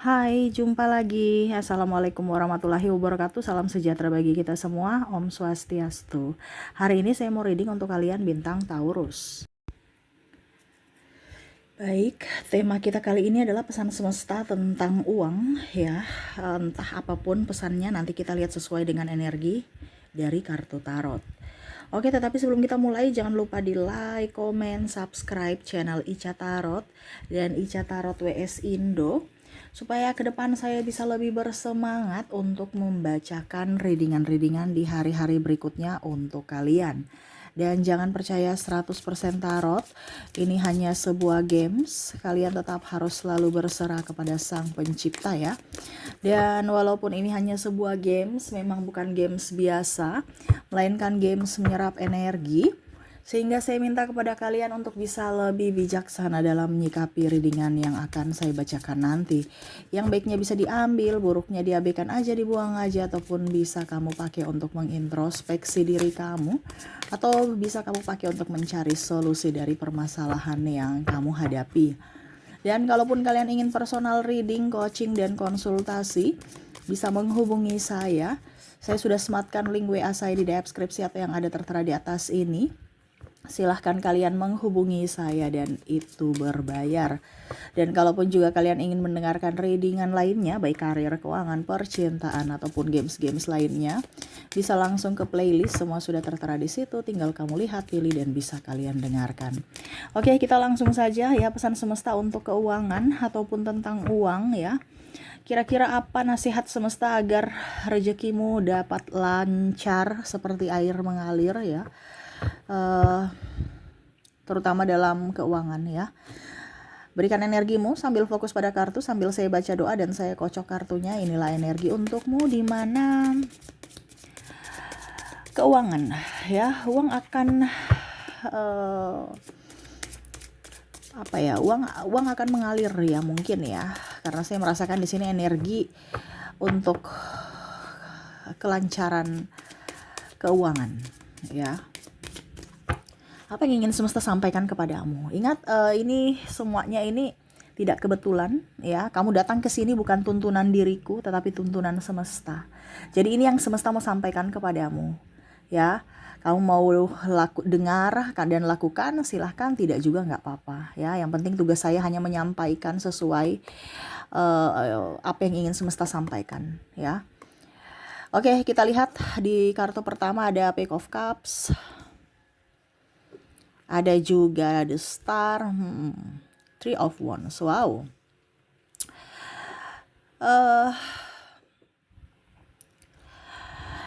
Hai, jumpa lagi. Assalamualaikum warahmatullahi wabarakatuh. Salam sejahtera bagi kita semua. Om Swastiastu. Hari ini saya mau reading untuk kalian bintang Taurus. Baik, tema kita kali ini adalah pesan semesta tentang uang ya. Entah apapun pesannya, nanti kita lihat sesuai dengan energi dari kartu tarot. Oke, tetapi sebelum kita mulai, jangan lupa di like, komen, subscribe channel Ica Tarot dan Ica Tarot WS Indo, supaya ke depan saya bisa lebih bersemangat untuk membacakan readingan-readingan di hari-hari berikutnya untuk kalian. Dan jangan percaya 100% tarot, ini hanya sebuah games, kalian tetap harus selalu berserah kepada sang pencipta ya. Dan walaupun ini hanya sebuah games, memang bukan games biasa, melainkan games menyerap energi, sehingga saya minta kepada kalian untuk bisa lebih bijaksana dalam menyikapi readingan yang akan saya bacakan nanti. Yang baiknya bisa diambil, buruknya diabaikan aja, dibuang aja, ataupun bisa kamu pakai untuk mengintrospeksi diri kamu, atau bisa kamu pakai untuk mencari solusi dari permasalahan yang kamu hadapi. Dan kalaupun kalian ingin personal reading, coaching, dan konsultasi, bisa menghubungi saya. Saya sudah sematkan link WA saya di deskripsi atau yang ada tertera di atas ini. Silahkan kalian menghubungi saya dan itu berbayar. Dan kalaupun juga kalian ingin mendengarkan readingan lainnya, baik karir, keuangan, percintaan, ataupun games-games lainnya, bisa langsung ke playlist, semua sudah tertera di situ, tinggal kamu lihat, pilih, dan bisa kalian dengarkan. Oke, kita langsung saja ya, pesan semesta untuk keuangan ataupun tentang uang ya. Kira-kira apa nasihat semesta agar rezekimu dapat lancar seperti air mengalir ya, terutama dalam keuangan ya. Berikan energimu sambil fokus pada kartu, sambil saya baca doa dan saya kocok kartunya. Inilah energi untukmu, di mana keuangan ya, uang akan uang akan mengalir ya, mungkin ya, karena saya merasakan di sini energi untuk kelancaran keuangan ya. Apa yang ingin semesta sampaikan kepadamu? Ingat, ini semuanya ini tidak kebetulan ya. Kamu datang ke sini bukan tuntunan diriku, tetapi tuntunan semesta. Jadi ini yang semesta mau sampaikan kepadamu ya. Kamu mau dengar dan lakukan, silahkan, tidak juga nggak apa-apa ya. Yang penting tugas saya hanya menyampaikan sesuai apa yang ingin semesta sampaikan ya. Oke, kita lihat di kartu pertama ada Page of Cups. Ada juga The Star, Three of Wands. Wow.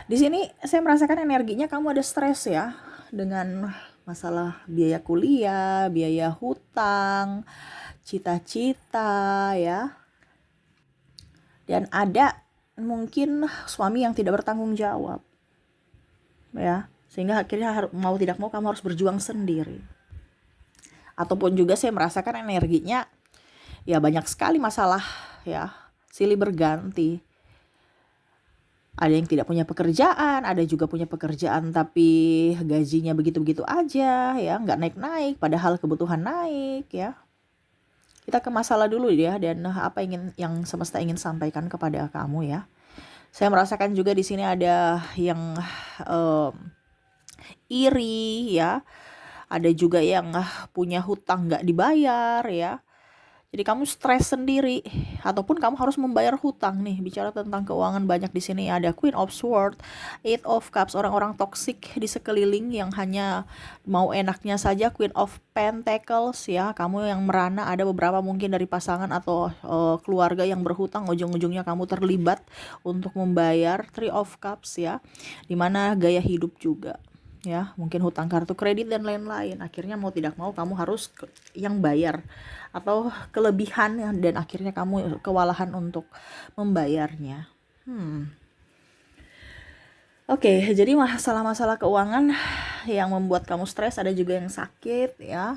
Di sini saya merasakan energinya kamu ada stres ya, dengan masalah biaya kuliah, biaya hutang, cita-cita ya. Dan ada mungkin suami yang tidak bertanggung jawab ya, sehingga akhirnya mau tidak mau kamu harus berjuang sendiri. Ataupun juga saya merasakan energinya ya banyak sekali masalah ya, silih berganti. Ada yang tidak punya pekerjaan, ada juga punya pekerjaan tapi gajinya begitu-begitu aja ya, nggak naik-naik padahal kebutuhan naik ya. Kita ke masalah dulu ya, dan apa yang semesta ingin sampaikan kepada kamu ya. Saya merasakan juga di sini ada yang iri ya. Ada juga yang punya hutang nggak dibayar ya. Jadi kamu stres sendiri, ataupun kamu harus membayar hutang nih. Bicara tentang keuangan, banyak di sini ada Queen of Swords, Eight of Cups, orang-orang toksik di sekeliling yang hanya mau enaknya saja. Queen of Pentacles ya, kamu yang merana, ada beberapa mungkin dari pasangan atau keluarga yang berhutang, ujung-ujungnya kamu terlibat untuk membayar. Three of Cups ya, dimana gaya hidup juga ya, mungkin hutang kartu kredit dan lain-lain. Akhirnya mau tidak mau kamu harus yang bayar, atau kelebihan dan akhirnya kamu kewalahan untuk membayarnya. Oke, jadi masalah-masalah keuangan yang membuat kamu stres, ada juga yang sakit ya.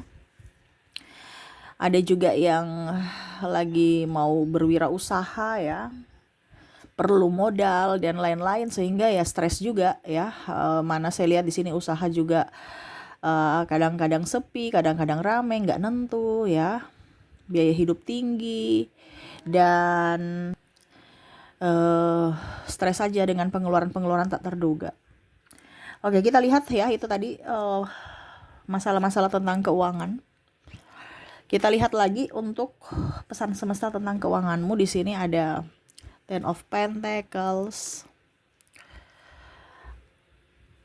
Ada juga yang lagi mau berwirausaha ya, perlu modal dan lain-lain, sehingga ya stres juga ya. Mana saya lihat di sini usaha juga kadang-kadang sepi, kadang-kadang rame, nggak nentu ya. Biaya hidup tinggi, dan stres saja dengan pengeluaran-pengeluaran tak terduga. Oke, kita lihat ya, itu tadi masalah-masalah tentang keuangan. Kita lihat lagi untuk pesan semesta tentang keuanganmu. Di sini ada Ten of Pentacles,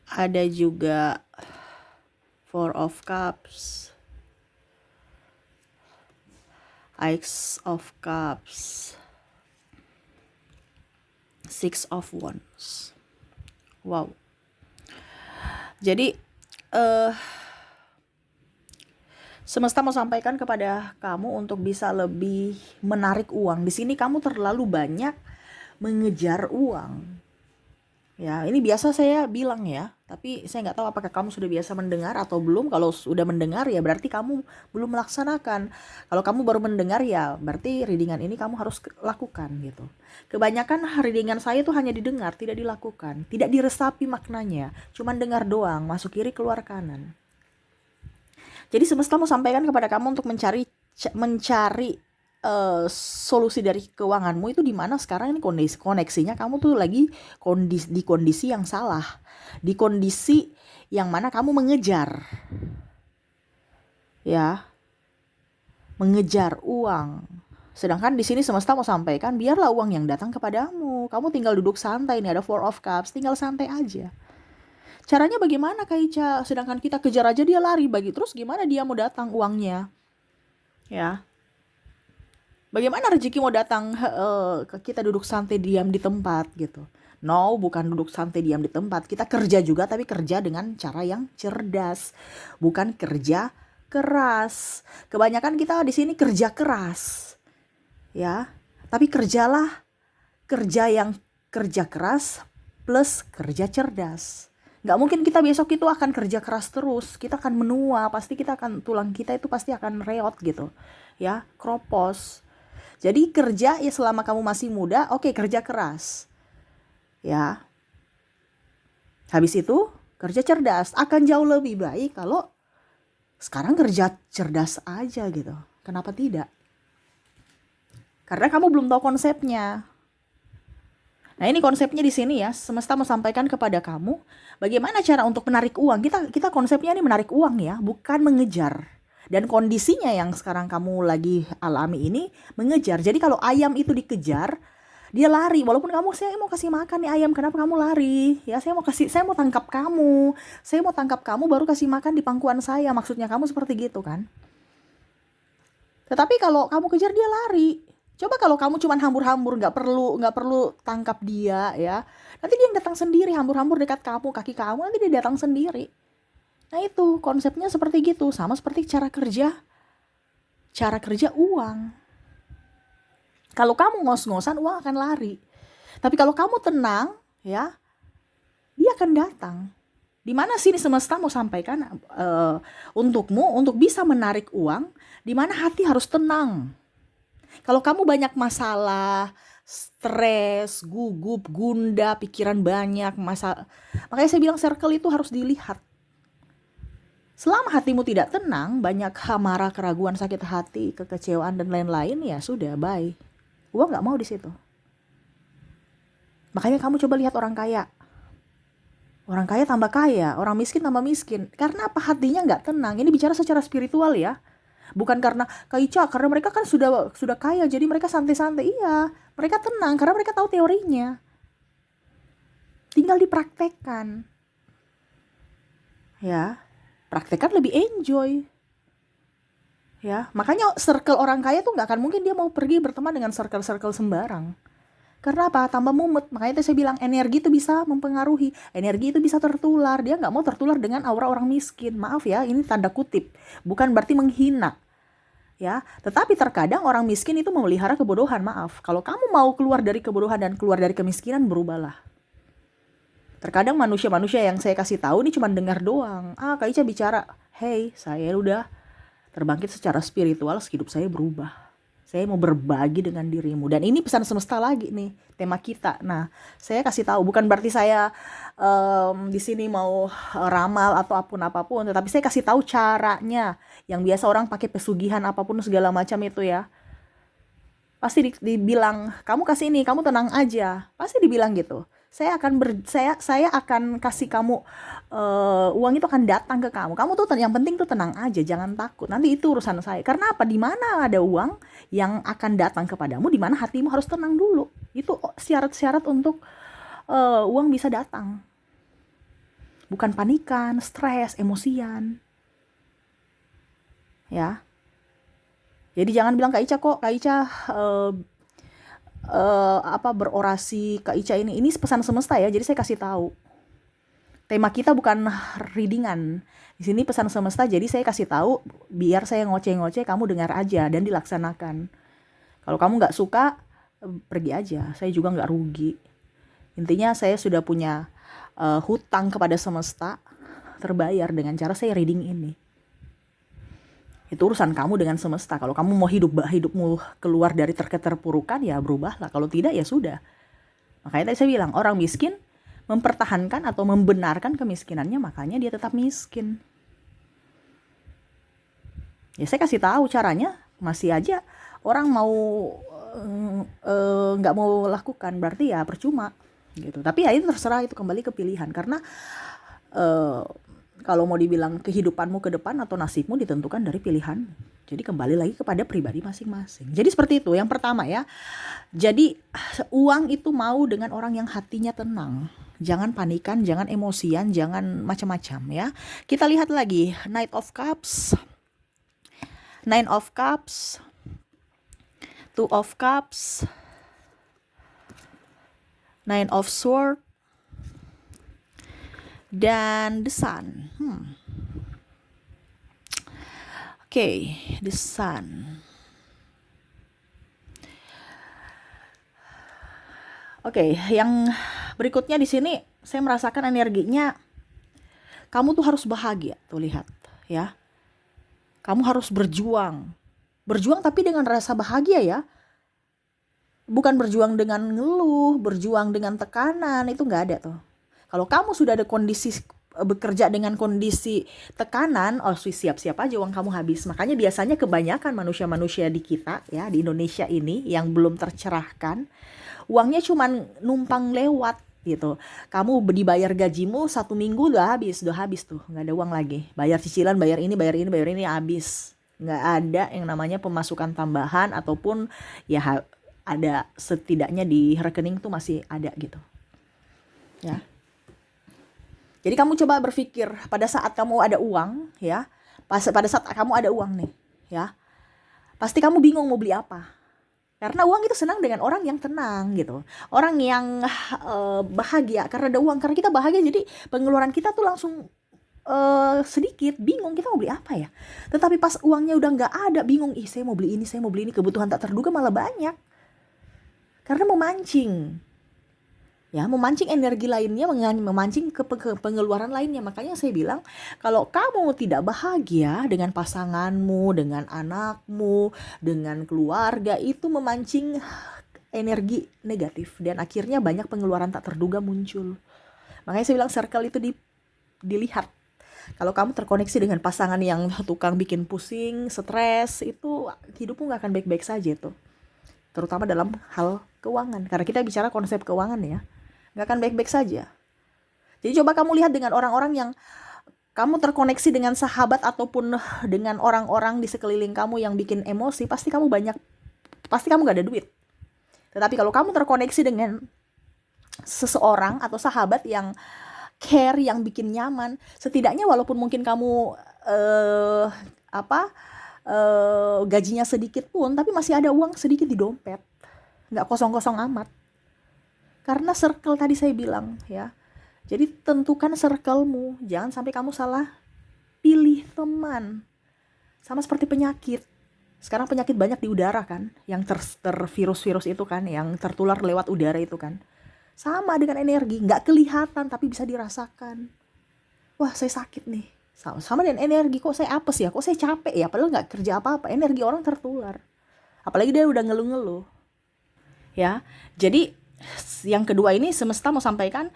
ada juga Four of Cups, Ace of Cups, Six of Wands. Wow. Jadi semesta mau sampaikan kepada kamu untuk bisa lebih menarik uang. Di sini kamu terlalu banyak mengejar uang. Ya, ini biasa saya bilang ya, tapi saya nggak tahu apakah kamu sudah biasa mendengar atau belum. Kalau sudah mendengar ya berarti kamu belum melaksanakan. Kalau kamu baru mendengar ya berarti readingan ini kamu harus lakukan gitu. Kebanyakan readingan saya itu hanya didengar, tidak dilakukan, tidak diresapi maknanya, cuman dengar doang, masuk kiri keluar kanan. Jadi semesta mau sampaikan kepada kamu untuk mencari solusi dari keuanganmu itu di mana sekarang ini koneksinya kamu tuh lagi di kondisi yang salah, di kondisi yang mana kamu mengejar, ya, mengejar uang. Sedangkan di sini semesta mau sampaikan biarlah uang yang datang kepadamu, kamu tinggal duduk santai. Ini ada Four of Cups, tinggal santai aja. Caranya bagaimana Kak Ica? Sedangkan kita kejar aja dia lari, terus gimana dia mau datang uangnya, ya? Bagaimana rezeki mau datang kita duduk santai diam di tempat gitu. No, bukan duduk santai diam di tempat. Kita kerja juga, tapi kerja dengan cara yang cerdas. Bukan kerja keras. Kebanyakan kita di sini kerja keras. Ya, tapi kerjalah kerja yang kerja keras plus kerja cerdas. Nggak mungkin kita besok itu akan kerja keras terus. Kita akan menua, pasti tulang kita itu pasti akan reot gitu. Ya, kropos. Jadi kerja ya selama kamu masih muda, oke, kerja keras. Ya. Habis itu kerja cerdas. Akan jauh lebih baik kalau sekarang kerja cerdas aja gitu. Kenapa tidak? Karena kamu belum tahu konsepnya. Nah, ini konsepnya di sini ya. Semesta mau sampaikan kepada kamu bagaimana cara untuk menarik uang. Kita konsepnya ini menarik uang ya, bukan mengejar. Dan kondisinya yang sekarang kamu lagi alami ini mengejar. Jadi kalau ayam itu dikejar, dia lari. Walaupun saya mau kasih makan nih ayam, kenapa kamu lari? Ya, saya mau tangkap kamu. Saya mau tangkap kamu baru kasih makan di pangkuan saya. Maksudnya kamu seperti gitu kan? Tetapi kalau kamu kejar dia lari. Coba kalau kamu cuman hambur-hambur, nggak perlu tangkap dia ya. Nanti dia datang sendiri, hambur-hambur dekat kamu, kaki kamu, nanti dia datang sendiri. Nah itu konsepnya seperti gitu, sama seperti cara kerja uang. Kalau kamu ngos-ngosan, uang akan lari. Tapi kalau kamu tenang, ya, dia akan datang. Di mana sini semesta mau sampaikan untukmu untuk bisa menarik uang, di mana hati harus tenang. Kalau kamu banyak masalah, stres, gugup, gundah, pikiran banyak, makanya saya bilang circle itu harus dilihat. Selama hatimu tidak tenang, banyak marah, keraguan, sakit hati, kekecewaan dan lain-lain, ya sudah, bye. Uang nggak mau di situ. Makanya kamu coba lihat orang kaya. Orang kaya tambah kaya, orang miskin tambah miskin. Karena apa? Hatinya nggak tenang. Ini bicara secara spiritual ya. Bukan karena karena mereka kan sudah kaya, jadi mereka santai-santai. Iya, mereka tenang karena mereka tahu teorinya. Tinggal dipraktekkan. Ya, praktekkan lebih enjoy. Ya, makanya circle orang kaya tuh nggak akan mungkin dia mau pergi berteman dengan circle-circle sembarang. Karena apa? Tambah mumet. Makanya saya bilang energi itu bisa mempengaruhi. Energi itu bisa tertular. Dia nggak mau tertular dengan aura orang miskin. Maaf ya, ini tanda kutip. Bukan berarti menghina. Ya, tetapi terkadang orang miskin itu memelihara kebodohan. Maaf. Kalau kamu mau keluar dari kebodohan dan keluar dari kemiskinan, berubahlah. Terkadang manusia-manusia yang saya kasih tahu ini cuma dengar doang. Kak Ica bicara, hey, saya udah terbangkit secara spiritual, hidup saya berubah. Saya mau berbagi dengan dirimu. Dan ini pesan semesta lagi nih, tema kita. Nah, saya kasih tahu, bukan berarti saya di sini mau ramal atau apapun, tetapi saya kasih tahu caranya. Yang biasa orang pakai pesugihan apapun segala macam itu ya. Pasti dibilang, kamu kasih ini, kamu tenang aja. Pasti dibilang gitu. Saya akan kasih kamu uang itu akan datang ke kamu. Kamu tuh yang penting tuh tenang aja, jangan takut. Nanti itu urusan saya. Karena apa? Di mana ada uang yang akan datang kepadamu, di mana hatimu harus tenang dulu. Itu syarat-syarat untuk uang bisa datang. Bukan panikan, stres, emosian. Ya. Jadi jangan bilang Kak Ica kok, Kak Ica berorasi, Kak Ica ini pesan semesta ya. Jadi saya kasih tahu. Tema kita bukan readingan. Di sini pesan semesta, jadi saya kasih tahu biar saya ngoceh-ngoceh, kamu dengar aja dan dilaksanakan. Kalau kamu nggak suka, pergi aja. Saya juga nggak rugi. Intinya saya sudah punya hutang kepada semesta terbayar dengan cara saya reading ini. Itu urusan kamu dengan semesta. Kalau kamu mau hidupmu keluar dari keterpurukan, ya berubahlah. Kalau tidak, ya sudah. Makanya tadi saya bilang, orang miskin mempertahankan atau membenarkan kemiskinannya, makanya dia tetap miskin. Ya saya kasih tahu caranya, masih aja orang mau nggak mau lakukan, berarti ya percuma gitu. Tapi ya itu terserah, itu kembali ke pilihan. Karena kalau mau dibilang kehidupanmu ke depan atau nasibmu ditentukan dari pilihan. Jadi kembali lagi kepada pribadi masing-masing. Jadi seperti itu. Yang pertama ya. Jadi uang itu mau dengan orang yang hatinya tenang. Jangan panikan, jangan emosian, jangan macam-macam ya. Kita lihat lagi Knight of Cups, Nine of Cups, Two of Cups, Nine of Swords, dan The Sun. Oke, The Sun. Oke, yang berikutnya di sini saya merasakan energinya kamu tuh harus bahagia, tuh lihat ya. Kamu harus berjuang. Berjuang tapi dengan rasa bahagia ya. Bukan berjuang dengan ngeluh, berjuang dengan tekanan, itu nggak ada tuh. Kalau kamu sudah ada kondisi bekerja dengan kondisi tekanan, siap-siap aja uang kamu habis. Makanya biasanya kebanyakan manusia-manusia di kita ya, di Indonesia ini yang belum tercerahkan, uangnya cuman numpang lewat gitu. Kamu dibayar gajimu 1 minggu udah habis tuh, nggak ada uang lagi. Bayar cicilan, bayar ini habis. Nggak ada yang namanya pemasukan tambahan ataupun ya ada setidaknya di rekening tuh masih ada gitu. Ya. Jadi kamu coba berpikir pada saat kamu ada uang ya, pada saat kamu ada uang nih ya, pasti kamu bingung mau beli apa. Karena uang itu senang dengan orang yang tenang gitu, orang yang bahagia karena ada uang. Karena kita bahagia, jadi pengeluaran kita tuh langsung sedikit, bingung kita mau beli apa ya. Tetapi pas uangnya udah nggak ada, bingung, saya mau beli ini, kebutuhan tak terduga malah banyak. Karena memancing energi lainnya, memancing ke pengeluaran lainnya. Makanya saya bilang, kalau kamu tidak bahagia dengan pasanganmu, dengan anakmu, dengan keluarga, itu memancing energi negatif. Dan akhirnya banyak pengeluaran tak terduga muncul. Makanya saya bilang circle itu dilihat. Kalau kamu terkoneksi dengan pasangan yang tukang bikin pusing, stres, itu hidupmu gak akan baik-baik saja tuh. Terutama dalam hal keuangan. Karena kita bicara konsep keuangan ya. Gak akan baik-baik saja. Jadi coba kamu lihat dengan orang-orang yang kamu terkoneksi dengan sahabat ataupun dengan orang-orang di sekeliling kamu yang bikin emosi, pasti kamu gak ada duit. Tetapi kalau kamu terkoneksi dengan seseorang atau sahabat yang care, yang bikin nyaman, setidaknya walaupun mungkin kamu gajinya sedikit pun, tapi masih ada uang sedikit di dompet, nggak kosong-kosong amat. Karena circle tadi saya bilang ya, jadi tentukan circlemu, jangan sampai kamu salah pilih teman. Sama seperti penyakit, sekarang penyakit banyak di udara kan, yang virus-virus itu kan, yang tertular lewat udara itu kan. Sama dengan energi, nggak kelihatan tapi bisa dirasakan. Wah, saya sakit nih. Sama dengan energi, kok saya apes ya, kok saya capek ya, padahal nggak kerja apa-apa, energi orang tertular. Apalagi dia udah ngeluh-ngeluh. Ya, jadi yang kedua ini semesta mau sampaikan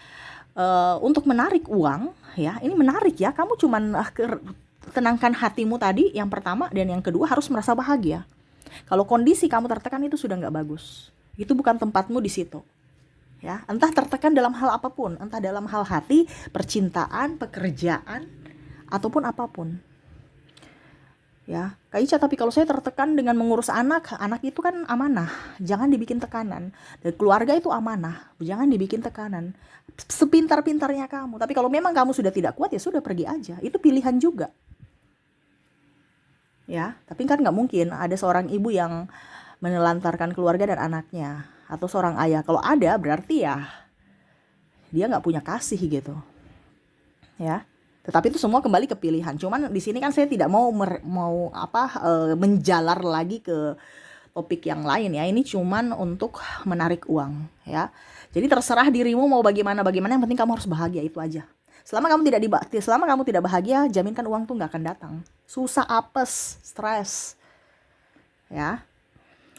untuk menarik uang, ya, ini menarik ya, kamu cuman tenangkan hatimu tadi, yang pertama, dan yang kedua harus merasa bahagia. Kalau kondisi kamu tertekan itu sudah nggak bagus. Itu bukan tempatmu di situ. Ya, entah tertekan dalam hal apapun, entah dalam hal hati, percintaan, pekerjaan, ataupun apapun. Ya, Kak Ica, tapi kalau saya tertekan dengan mengurus anak, anak itu kan amanah, jangan dibikin tekanan. Dan keluarga itu amanah, jangan dibikin tekanan. Sepintar-pintarnya kamu. Tapi kalau memang kamu sudah tidak kuat, ya sudah pergi aja. Itu pilihan juga. Ya, tapi kan nggak mungkin ada seorang ibu yang menelantarkan keluarga dan anaknya, atau seorang ayah. Kalau ada, berarti ya dia nggak punya kasih gitu. Ya. Tetapi itu semua kembali ke pilihan. Cuman di sini kan saya tidak mau menjalar lagi ke topik yang lain ya. Ini cuman untuk menarik uang ya. Jadi terserah dirimu mau bagaimana, yang penting kamu harus bahagia, itu aja. Selama kamu tidak bahagia, jaminkan uang tuh nggak akan datang. Susah, apes, stres. Ya.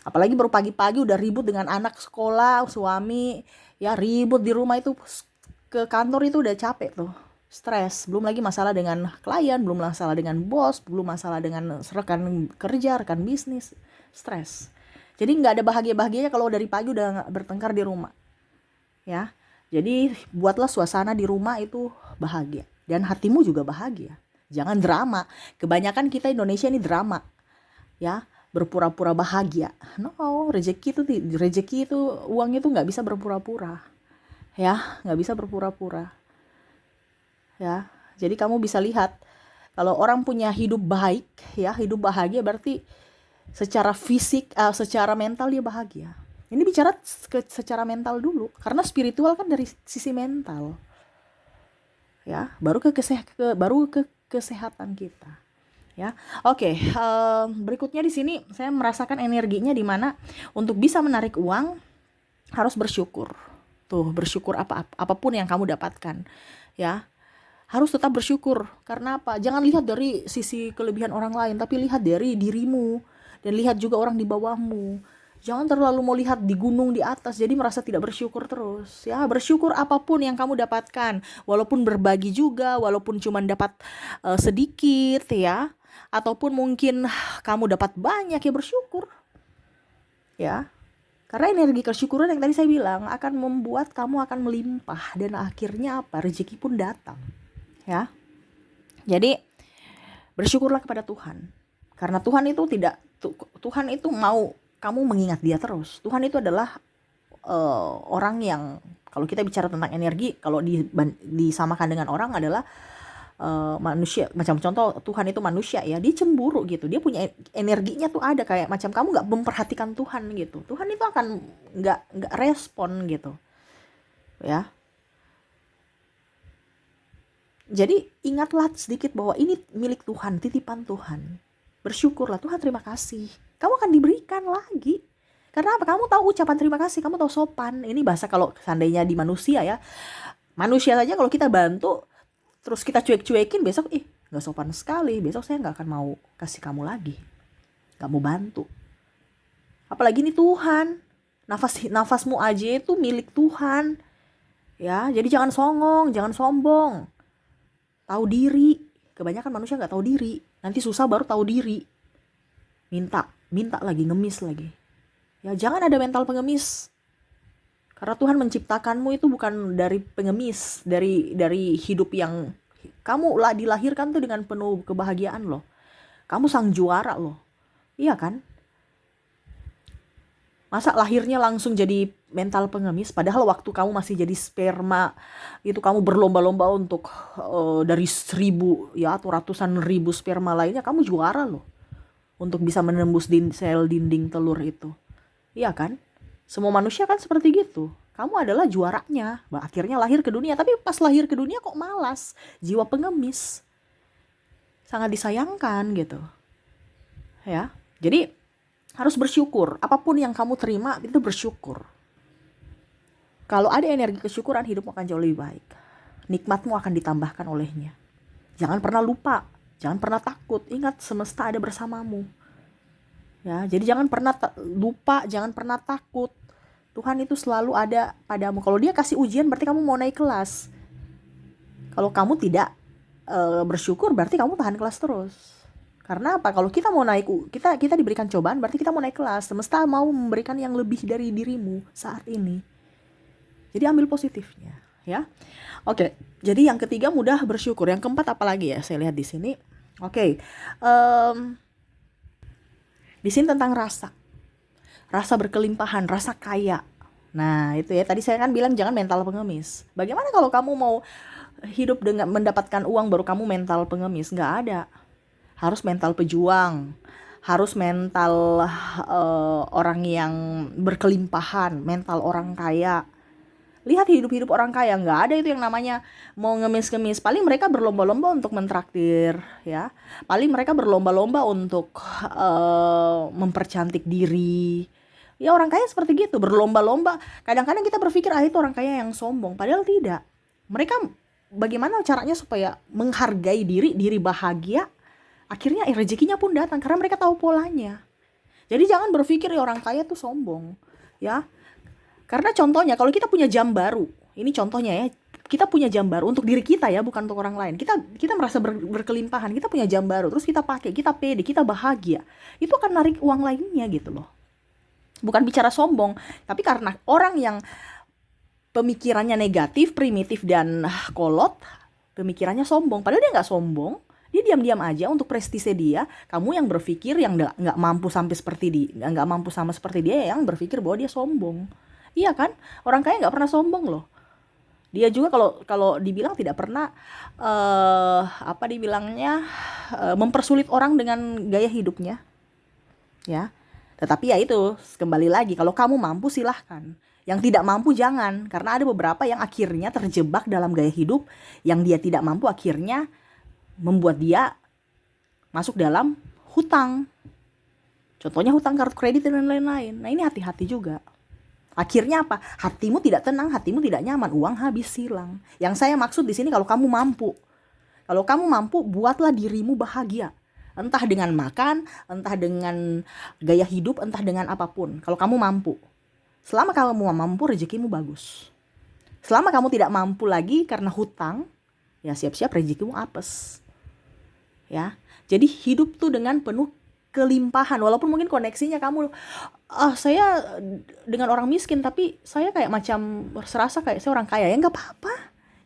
Apalagi baru pagi-pagi udah ribut dengan anak sekolah, suami, ya ribut di rumah, itu ke kantor itu udah capek tuh. Stres, belum lagi masalah dengan klien, belum masalah dengan bos, belum masalah dengan rekan kerja, rekan bisnis, stres. Jadi nggak ada bahagia-bahagianya kalau dari pagi udah bertengkar di rumah, ya. Jadi buatlah suasana di rumah itu bahagia dan hatimu juga bahagia. Jangan drama. Kebanyakan kita Indonesia ini drama, ya, berpura-pura bahagia. No, rezeki itu uang itu nggak bisa berpura-pura, ya, nggak bisa berpura-pura. Ya, jadi kamu bisa lihat kalau orang punya hidup baik, ya, hidup bahagia, berarti secara fisik, secara mental dia bahagia. Ini bicara secara mental dulu, karena spiritual kan dari sisi mental, ya, baru ke kesehatan kita, ya. Oke, berikutnya di sini saya merasakan energinya di mana untuk bisa menarik uang harus bersyukur. Tuh, bersyukur apapun yang kamu dapatkan, ya. Harus tetap bersyukur. Karena apa? Jangan lihat dari sisi kelebihan orang lain, tapi lihat dari dirimu dan lihat juga orang di bawahmu. Jangan terlalu mau lihat di gunung di atas, jadi merasa tidak bersyukur terus. Ya, bersyukur apapun yang kamu dapatkan, walaupun berbagi juga, walaupun cuma dapat sedikit, ya, ataupun mungkin kamu dapat banyak, ya bersyukur. Ya. Karena energi kesyukuran yang tadi saya bilang akan membuat kamu akan melimpah dan akhirnya apa? Rezeki pun datang. Ya. Jadi bersyukurlah kepada Tuhan. Karena Tuhan itu mau kamu mengingat Dia terus. Tuhan itu adalah orang yang, kalau kita bicara tentang energi, kalau disamakan dengan orang adalah manusia. Macam contoh, Tuhan itu manusia, ya, dia cemburu gitu. Dia punya energinya tuh ada, kayak macam kamu nggak memperhatikan Tuhan gitu. Tuhan itu akan nggak respon gitu. Ya. Jadi ingatlah sedikit bahwa ini milik Tuhan, titipan Tuhan. Bersyukurlah, Tuhan terima kasih. Kamu akan diberikan lagi. Karena apa? Kamu tahu ucapan terima kasih, kamu tahu sopan. Ini bahasa kalau seandainya di manusia, ya. Manusia saja kalau kita bantu, terus kita cuek-cuekin, besok gak sopan sekali. Besok saya gak akan mau kasih kamu lagi. Gak mau bantu. Apalagi ini Tuhan. Nafasmu aja itu milik Tuhan. Ya, jadi jangan songong, jangan sombong. Tahu diri. Kebanyakan manusia nggak tahu diri. Nanti susah baru tahu diri. Minta lagi, ngemis lagi. Ya, jangan ada mental pengemis. Karena Tuhan menciptakanmu itu bukan dari pengemis, dari hidup yang kamu dilahirkan tuh dengan penuh kebahagiaan loh. Kamu sang juara loh. Iya kan? Masa lahirnya langsung jadi mental pengemis, padahal waktu kamu masih jadi sperma itu kamu berlomba-lomba untuk dari 1.000 ya atau ratusan ribu sperma lainnya, kamu juara loh untuk bisa menembus sel dinding telur itu. Iya kan? Semua manusia kan seperti gitu. Kamu adalah juaranya. Akhirnya lahir ke dunia, tapi pas lahir ke dunia kok malas, jiwa pengemis. Sangat disayangkan gitu. Ya. Jadi harus bersyukur. Apapun yang kamu terima itu bersyukur. Kalau ada energi kesyukuran, hidupmu akan jauh lebih baik. Nikmatmu akan ditambahkan olehnya. Jangan pernah lupa, jangan pernah takut. Ingat, semesta ada bersamamu. Ya, jadi jangan pernah lupa, jangan pernah takut. Tuhan itu selalu ada padamu. Kalau Dia kasih ujian, berarti kamu mau naik kelas. Kalau kamu tidak bersyukur, berarti kamu tahan kelas terus. Karena apa? Kalau kita mau naik, kita diberikan cobaan, berarti kita mau naik kelas. Semesta mau memberikan yang lebih dari dirimu saat ini. Jadi ambil positifnya, ya. Oke, jadi yang ketiga mudah bersyukur. Yang keempat apa lagi ya? Saya lihat di sini. Oke, di sini tentang rasa berkelimpahan, rasa kaya. Nah itu ya, tadi saya kan bilang jangan mental pengemis. Bagaimana kalau kamu mau hidup dengan mendapatkan uang baru kamu mental pengemis? Nggak ada. Harus mental pejuang, harus mental orang yang berkelimpahan, mental orang kaya. Lihat hidup-hidup orang kaya, nggak ada itu yang namanya mau ngemis-ngemis. Paling mereka berlomba-lomba untuk mentraktir, ya. Paling mereka berlomba-lomba untuk mempercantik diri. Ya orang kaya seperti gitu, berlomba-lomba. Kadang-kadang kita berpikir itu orang kaya yang sombong, padahal tidak. Mereka bagaimana caranya supaya menghargai diri bahagia, akhirnya rezekinya pun datang karena mereka tahu polanya. Jadi jangan berpikir orang kaya tuh sombong, ya. Karena contohnya kalau kita punya jam baru, ini contohnya ya, kita punya jam baru untuk diri kita ya, bukan untuk orang lain. Kita merasa berkelimpahan, kita punya jam baru, terus kita pakai, kita pede, kita bahagia. Itu akan narik uang lainnya gitu loh. Bukan bicara sombong, tapi karena orang yang pemikirannya negatif, primitif dan kolot, pemikirannya sombong. Padahal dia nggak sombong, dia diam-diam aja untuk prestise dia. Kamu yang berpikir yang nggak mampu sampai seperti dia, nggak mampu sama seperti dia, yang berpikir bahwa dia sombong. Iya kan? Orang kaya nggak pernah sombong loh. Dia juga kalau dibilang tidak pernah apa dibilangnya mempersulit orang dengan gaya hidupnya, ya. Tetapi ya itu kembali lagi, kalau kamu mampu silahkan. Yang tidak mampu jangan, karena ada beberapa yang akhirnya terjebak dalam gaya hidup yang dia tidak mampu, akhirnya membuat dia masuk dalam hutang. Contohnya hutang kartu kredit dan lain-lain. Nah ini hati-hati juga. Akhirnya apa? Hatimu tidak tenang, hatimu tidak nyaman, uang habis hilang. Yang saya maksud di sini kalau kamu mampu. Kalau kamu mampu, buatlah dirimu bahagia. Entah dengan makan, entah dengan gaya hidup, entah dengan apapun. Kalau kamu mampu. Selama kamu mampu, rezekimu bagus. Selama kamu tidak mampu lagi karena hutang, ya siap-siap rezekimu apes. Ya. Jadi hidup tuh dengan penuh kelimpahan, walaupun mungkin koneksinya kamu saya dengan orang miskin tapi saya kayak macam serasa kayak saya orang kaya, ya nggak apa-apa,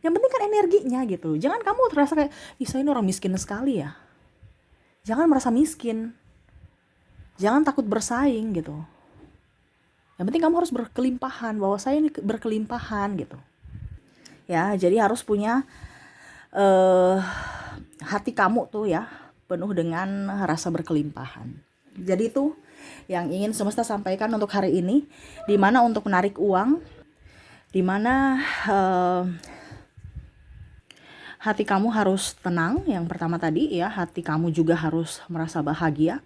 yang penting kan energinya gitu. Jangan kamu terasa kayak saya ini orang miskin sekali ya. Jangan merasa miskin, jangan takut bersaing gitu. Yang penting kamu harus berkelimpahan, bahwa saya ini berkelimpahan gitu ya. Jadi harus punya hati kamu tuh ya penuh dengan rasa berkelimpahan. Jadi itu yang ingin semesta sampaikan untuk hari ini, dimana untuk menarik uang, dimana hati kamu harus tenang. Yang pertama tadi ya, hati kamu juga harus merasa bahagia.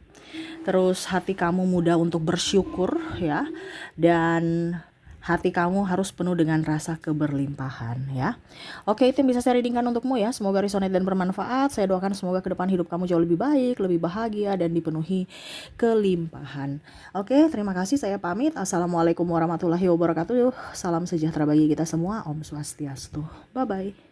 Terus hati kamu mudah untuk bersyukur ya, dan hati kamu harus penuh dengan rasa keberlimpahan ya. Oke, itu yang bisa saya readingkan untukmu ya. Semoga resonate dan bermanfaat. Saya doakan semoga ke depan hidup kamu jauh lebih baik, lebih bahagia, dan dipenuhi kelimpahan. Oke, terima kasih. Saya pamit. Assalamualaikum warahmatullahi wabarakatuh. Salam sejahtera bagi kita semua. Om Swastiastu. Bye-bye.